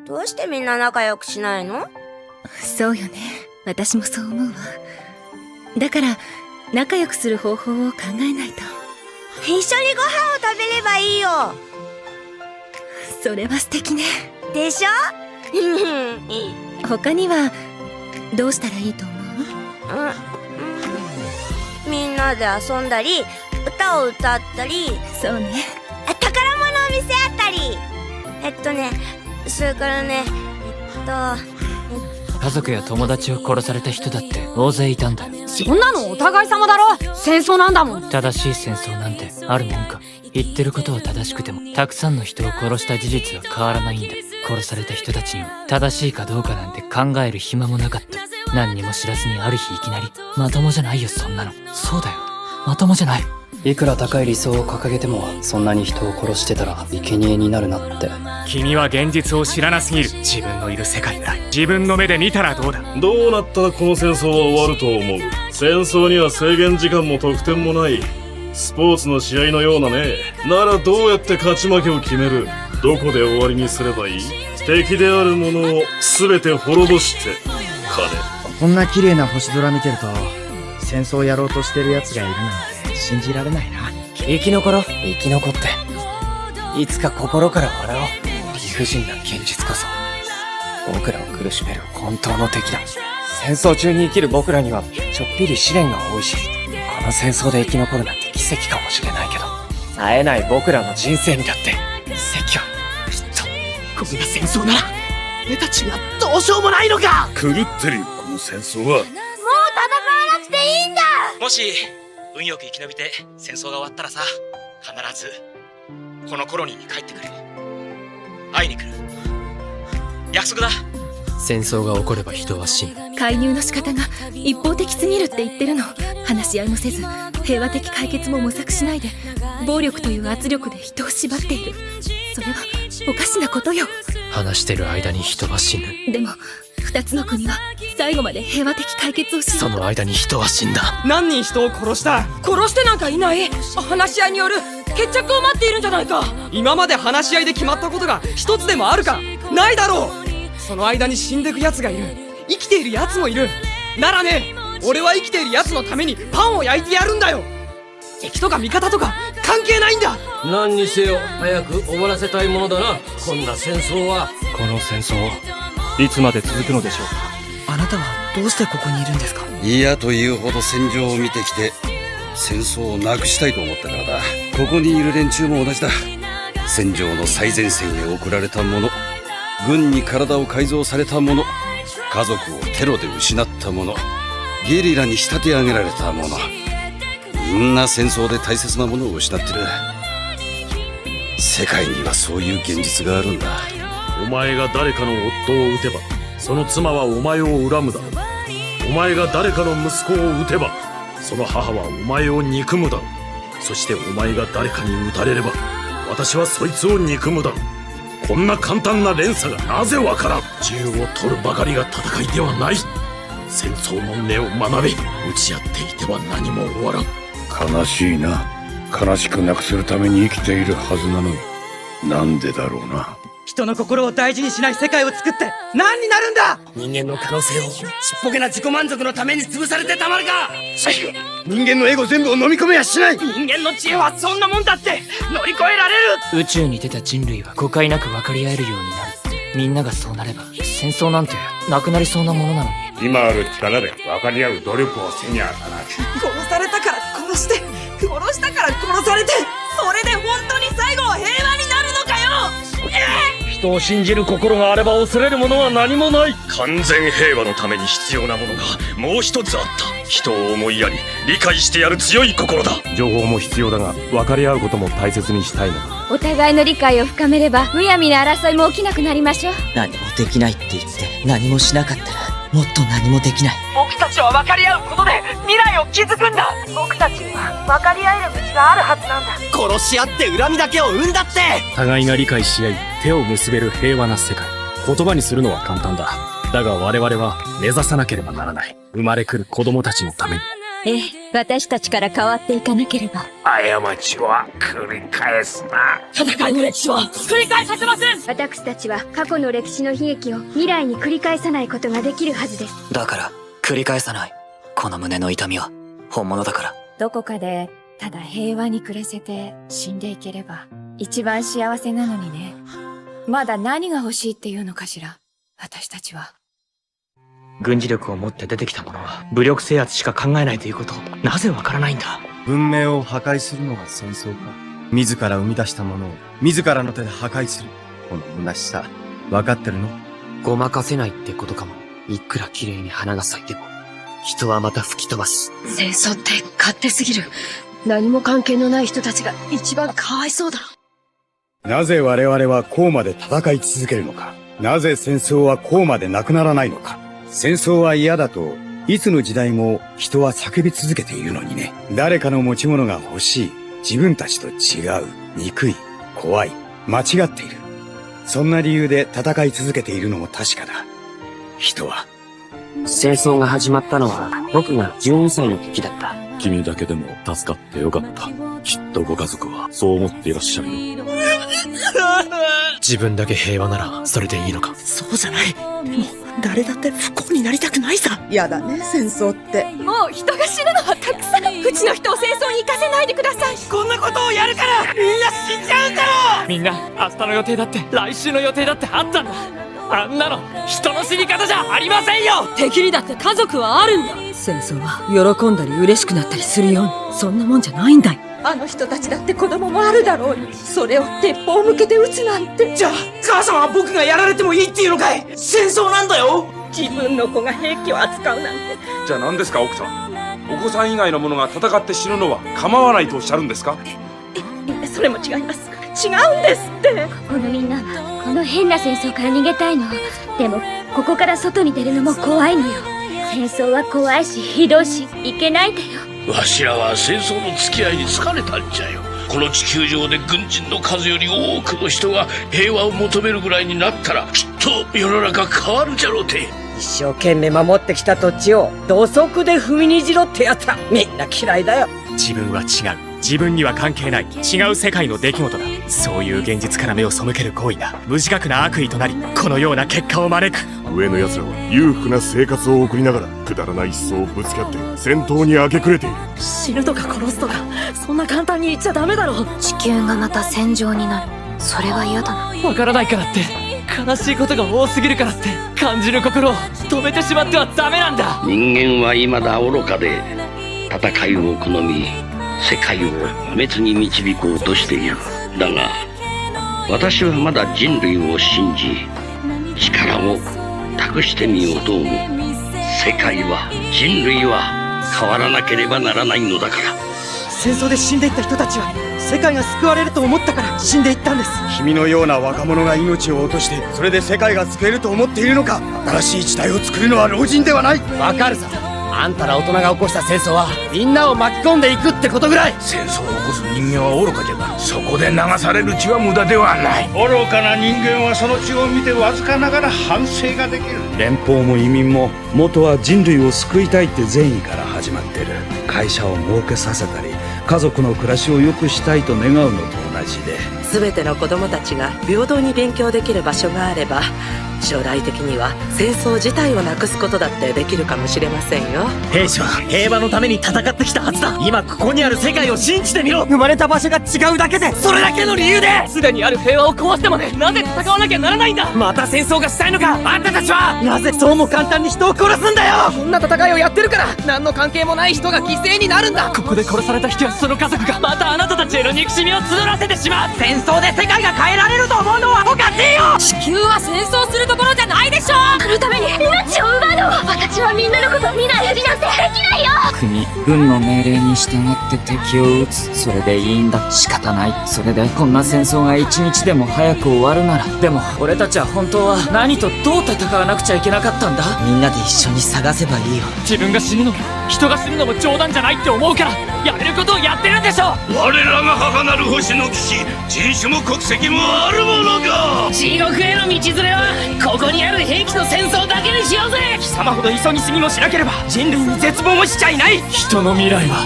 どうしてみんな仲良くしないの？そうよね。私もそう思うわ。だから仲良くする方法を考えないと。一緒にご飯を食べればいいよ。それは素敵ね。でしょ？他にはどうしたらいいと思う？みんなで遊んだり、歌を歌ったり、そうね。宝物を見せ合ったり。それからね、家族や友達を殺された人だって大勢いたんだよ。そんなのお互い様だろ。戦争なんだもん。正しい戦争なんてあるもんか。言ってることは正しくてもたくさんの人を殺した事実は変わらないんだ。殺された人たちには正しいかどうかなんて考える暇もなかった。何にも知らずにある日いきなり、まともじゃないよそんなの。そうだよ、まともじゃない。いくら高い理想を掲げても、そんなに人を殺してたら生贄になるなって。君は現実を知らなすぎる。自分のいる世界ぐらい自分の目で見たらどうだ。どうなったらこの戦争は終わると思う？戦争には制限時間も得点もない。スポーツの試合のようなね。ならどうやって勝ち負けを決める？どこで終わりにすればいい？敵であるものを全て滅ぼして金。こんな綺麗な星空見てると、戦争やろうとしてる奴がいるなんて信じられないな。生き残ろう。生き残って、いつか心から笑おう。理不尽な現実こそ僕らを苦しめる本当の敵だ。戦争中に生きる僕らにはちょっぴり試練が多いし、この戦争で生き残るなんて奇跡かもしれないけど、冴えない僕らの人生にだって奇跡はきっと。こんな戦争なら俺たちにはどうしようもないのか。狂ってるよこの戦争は。もう戦わなくていいんだ。もし運よく生き延びて戦争が終わったらさ、必ずこのコロニーに帰ってくれ。会いに来る。約束だ。戦争が起これば人は死ぬ。介入の仕方が一方的すぎるって言ってるの。話し合いもせず、平和的解決も模索しないで、暴力という圧力で人を縛っている。それはおかしなことよ。話してる間に人は死ぬ。でも二つの国は最後まで平和的解決をし、その間に人は死んだ。何人人を殺した？殺してなんかいない。話し合いによる決着を待っているんじゃないか。今まで話し合いで決まったことが一つでもあるか？ないだろう。その間に死んでく奴がいる。生きている奴もいる。ならね、俺は生きている奴のためにパンを焼いてやるんだよ。敵とか味方とか関係ないんだ。何にせよ早く終わらせたいものだな。こんな戦争は。この戦争いつまで続くのでしょうか。あなたはどうしてここにいるんですか？嫌というほど戦場を見てきて、戦争をなくしたいと思ったからだ。ここにいる連中も同じだ。戦場の最前線へ送られた者、軍に体を改造された者、家族をテロで失った者、ゲリラに仕立て上げられた者、みんな戦争で大切なものを失ってる。世界にはそういう現実があるんだ。お前が誰かの夫を撃てば、その妻はお前を恨むだろう。お前が誰かの息子を撃てば、その母はお前を憎むだろう。そしてお前が誰かに撃たれれば、私はそいつを憎むだろう。こんな簡単な連鎖がなぜわからん。銃を取るばかりが戦いではない。戦争の根を学べ。打ち合っていては何も終わらん。悲しいな。悲しくなくするために生きているはずなのに、なんでだろうな。人の心を大事にしない世界を作って何になるんだ。人間の可能性をちっぽけな自己満足のために潰されてたまるか。人間のエゴ全部を飲み込めやしない。人間の知恵はそんなもんだって乗り越えられる。宇宙に出た人類は誤解なく分かり合えるようになる。みんながそうなれば戦争なんてなくなりそうなものなのに。今ある力で分かり合う努力をせにゃならない。殺されたから殺して、殺したから殺されて、それで本当に最後は平和になるのかよ。人を信じる心があれば恐れるものは何もない。完全平和のために必要なものがもう一つあった。人を思いやり理解してやる強い心だ。情報も必要だが分かり合うことも大切にしたいのだ。お互いの理解を深めればむやみな争いも起きなくなりましょう。何もできないって言って何もしなかったらもっと何もできない。僕たちは分かり合うことで未来を築くんだ。僕たちには分かり合える道があるはずなんだ。殺し合って恨みだけを生んだって。互いが理解し合い手を結べる平和な世界。言葉にするのは簡単だ。だが我々は目指さなければならない。生まれくる子供たちのために。ええ、私たちから変わっていかなければ。過ちは繰り返すな。戦いの歴史は繰り返させません。私たちは過去の歴史の悲劇を未来に繰り返さないことができるはずです。だから繰り返さない。この胸の痛みは本物だから。どこかでただ平和に暮らせて死んでいければ一番幸せなのにね。まだ何が欲しいっていうのかしら、私たちは。軍事力を持って出てきた者は武力制圧しか考えないということ、なぜわからないんだ。文明を破壊するのが戦争か。自ら生み出したものを自らの手で破壊する。この虚しさ、分かってるの？ごまかせないってことかも。いくら綺麗に花が咲いても人はまた吹き飛ばす。戦争って勝手すぎる。何も関係のない人たちが一番かわいそうだろ。なぜ我々はこうまで戦い続けるのか。なぜ戦争はこうまでなくならないのか。戦争は嫌だといつの時代も人は叫び続けているのにね。誰かの持ち物が欲しい。自分たちと違う。憎い。怖い。間違っている。そんな理由で戦い続けているのも確かだ。人は。戦争が始まったのは僕が12歳の時だった。君だけでも助かってよかった。きっとご家族はそう思っていらっしゃるよ。自分だけ平和ならそれでいいのか。そうじゃない。でも誰だって不幸になりたくないさ。やだね、戦争って。もう人が死ぬのはたくさん。うちの人を戦争に行かせないでください。こんなことをやるからみんな死んじゃうんだろ。みんな明日の予定だって来週の予定だってあったんだ。あんなの人の死に方じゃありませんよ。敵にだって家族はあるんだ。戦争は喜んだり嬉しくなったりするように、そんなもんじゃないんだよ。あの人たちだって子供もあるだろうに、それを鉄砲を向けて撃つなんて。じゃあ母さんは僕がやられてもいいっていうのかい。戦争なんだよ。自分の子が兵器を扱うなんて。じゃあ何ですか奥さん。お子さん以外の者が戦って死ぬのは構わないとおっしゃるんですか。それも違います。違うんですって。このみんなはこの変な戦争から逃げたいの。でもここから外に出るのも怖いのよ。戦争は怖いしひどいしいけないんだよ。わしらは戦争の付き合いに疲れたんじゃよ。この地球上で軍人の数より多くの人が平和を求めるぐらいになったらきっと世の中変わるじゃろうて。一生懸命守ってきた土地を土足で踏みにじろってやつはみんな嫌いだよ。自分は違う。自分には関係ない違う世界の出来事だ。そういう現実から目を背ける行為が無自覚な悪意となり、このような結果を招く。上の奴らは裕福な生活を送りながらくだらない思想をぶつけ合って戦闘に明け暮れている。死ぬとか殺すとかそんな簡単に言っちゃダメだろ。地球がまた戦場になる。それは嫌だな。わからないからって、悲しいことが多すぎるからって感じる心を止めてしまってはダメなんだ。人間は未だ愚かで戦いを好み世界を破滅に導こうとしている。だが私はまだ人類を信じ力を託してみようと思う。世界は人類は変わらなければならないのだから。戦争で死んでいった人たちは世界が救われると思ったから死んでいったんです。君のような若者が命を落としてそれで世界が救えると思っているのか。新しい時代を作るのは老人ではない。わかるさ。あんたら大人が起こした戦争はみんなを巻き込んでいくってことぐらい。戦争を起こす人間は愚かじゃが、そこで流される血は無駄ではない。愚かな人間はその血を見てわずかながら反省ができる。連邦も移民も元は人類を救いたいって善意から始まってる。会社を儲けさせたり家族の暮らしを良くしたいと願うのと同じで、全ての子供たちが平等に勉強できる場所があれば将来的には戦争自体をなくすことだってできるかもしれませんよ。兵士は平和のために戦ってきたはずだ。今ここにある世界を信じてみろ。生まれた場所が違うだけでそれだけの理由ですでにある平和を壊してまでなぜ戦わなきゃならないんだ。また戦争がしたいのか。あんたたちはなぜそうも簡単に人を殺すんだよ。こんな戦いをやってるから何の関係もない人が犠牲になるんだ。ここで殺された人やその家族がまたあなたたちへの憎しみを募らせてしまう。戦争で世界が変えられると思うのはおかしいよ。地球は戦争するところじゃないでしょ。そのために命を奪うの。私はみんなのことを見ないふりなんてできないよ。国、軍の命令に従って敵を撃つ。それでいいんだ。仕方ない。それでこんな戦争が一日でも早く終わるなら。でも俺たちは本当は何とどう戦わなくちゃいけなかったんだ。みんなで一緒に探せばいいよ。自分が死ぬのも人が死ぬのも冗談じゃないって思うからやめることをやってるんでしょ。我らが母なる星の騎士、人種も国籍もあるものが。地獄への道連れはここにある兵器の戦争だけにしようぜ。貴様ほど急ぎすぎもしなければ人類に絶望もしちゃいない。人の未来は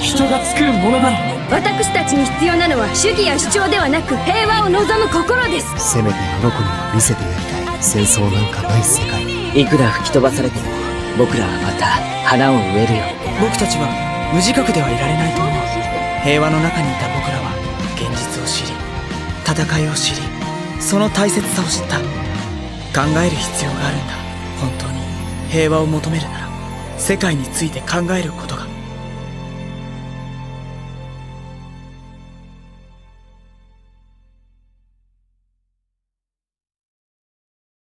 人が作るものだろ。私たちに必要なのは主義や主張ではなく平和を望む心です。せめてあの子にも見せてやりたい。戦争なんかない世界。いくら吹き飛ばされても僕らはまた花を植えるよ。僕たちは無自覚ではいられないと思う。平和の中にいた僕らは現実を知り、戦いを知り、その大切さを知った。考える必要があるんだ。本当に平和を求めるなら世界について考えることが